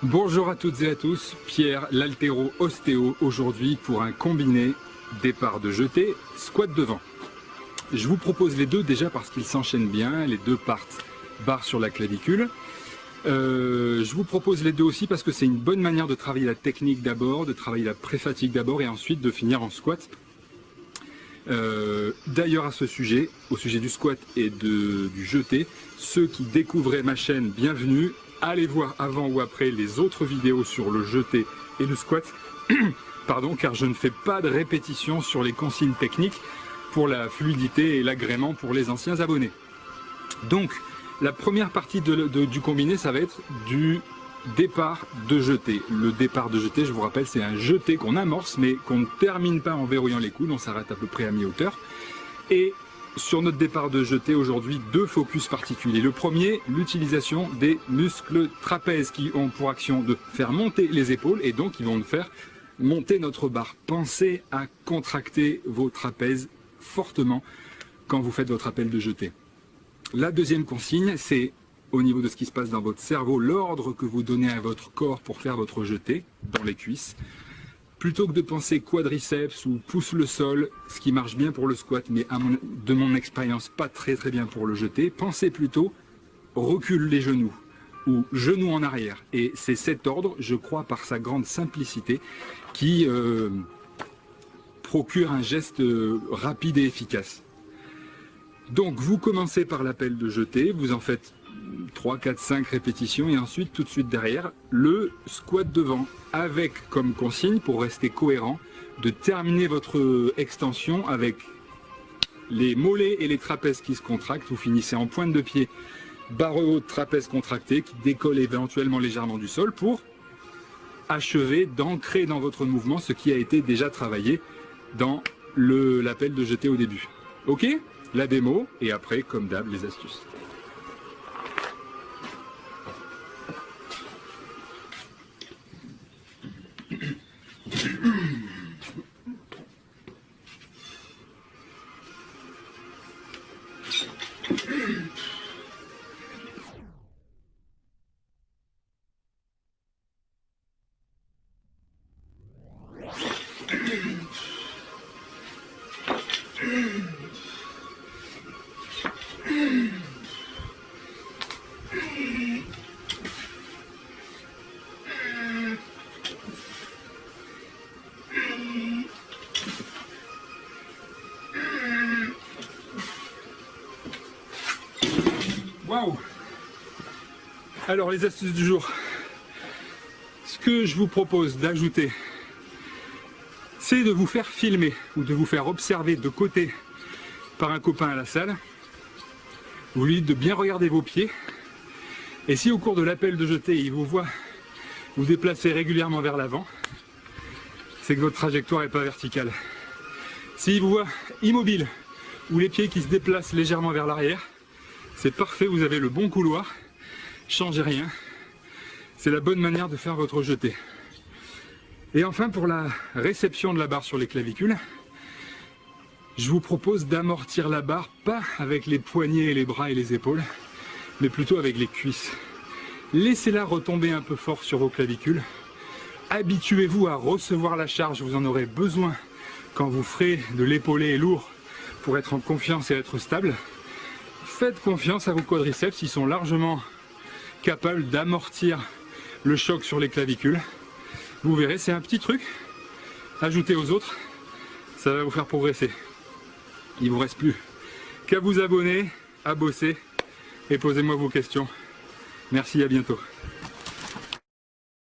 Bonjour à toutes et à tous, Pierre l'haltéro ostéo aujourd'hui pour un combiné départ de jeté, squat devant. Je vous propose les deux déjà parce qu'ils s'enchaînent bien, les deux partent barre sur la clavicule. Je vous propose les deux aussi parce que c'est une bonne manière de travailler la technique d'abord, de travailler la pré-fatigue d'abord et ensuite de finir en squat. D'ailleurs à ce sujet, au sujet du squat et du jeté, ceux qui découvraient ma chaîne, bienvenue. Allez voir avant ou après les autres vidéos sur le jeté et le squat, pardon, car je ne fais pas de répétition sur les consignes techniques pour la fluidité et l'agrément pour les anciens abonnés. Donc, la première partie du combiné, ça va être du départ de jeté. Le départ de jeté, je vous rappelle, c'est un jeté qu'on amorce, mais qu'on ne termine pas en verrouillant les coudes, on s'arrête à peu près à mi-hauteur. Et sur notre départ de jeté aujourd'hui, deux focus particuliers. Le premier, l'utilisation des muscles trapèzes qui ont pour action de faire monter les épaules et donc ils vont nous faire monter notre barre. Pensez à contracter vos trapèzes fortement quand vous faites votre appel de jeté. La deuxième consigne, c'est au niveau de ce qui se passe dans votre cerveau, l'ordre que vous donnez à votre corps pour faire votre jeté dans les cuisses. Plutôt que de penser quadriceps ou pousse le sol, ce qui marche bien pour le squat, mais de mon expérience pas très bien pour le jeté, pensez plutôt recule les genoux ou genoux en arrière. Et c'est cet ordre, je crois, par sa grande simplicité, qui procure un geste rapide et efficace. Donc vous commencez par l'appel de jeté, vous en faites 3, 4, 5 répétitions et ensuite tout de suite derrière le squat devant avec comme consigne pour rester cohérent de terminer votre extension avec les mollets et les trapèzes qui se contractent. Vous finissez en pointe de pied, barre haute, trapèze contracté qui décolle éventuellement légèrement du sol pour achever d'ancrer dans votre mouvement ce qui a été déjà travaillé dans l'appel de jeté au début. Ok? La démo et après comme d'hab les astuces. Waouh! Alors les astuces du jour, ce que je vous propose d'ajouter, c'est de vous faire filmer ou de vous faire observer de côté par un copain à la salle. Vous lui dites de bien regarder vos pieds et si au cours de l'appel de jeté il vous voit vous déplacer régulièrement vers l'avant, c'est que votre trajectoire n'est pas verticale. S'il vous voit immobile ou les pieds qui se déplacent légèrement vers l'arrière, c'est parfait, vous avez le bon couloir, changez rien, c'est la bonne manière de faire votre jeté. Et enfin pour la réception de la barre sur les clavicules, je vous propose d'amortir la barre, pas avec les poignets et les bras et les épaules, mais plutôt avec les cuisses. Laissez-la retomber un peu fort sur vos clavicules, habituez-vous à recevoir la charge, vous en aurez besoin quand vous ferez de l'épaulé lourd pour être en confiance et être stable. Faites confiance à vos quadriceps, ils sont largement capables d'amortir le choc sur les clavicules. Vous verrez, c'est un petit truc, ajoutez aux autres, ça va vous faire progresser. Il ne vous reste plus qu'à vous abonner, à bosser et posez-moi vos questions. Merci, à bientôt.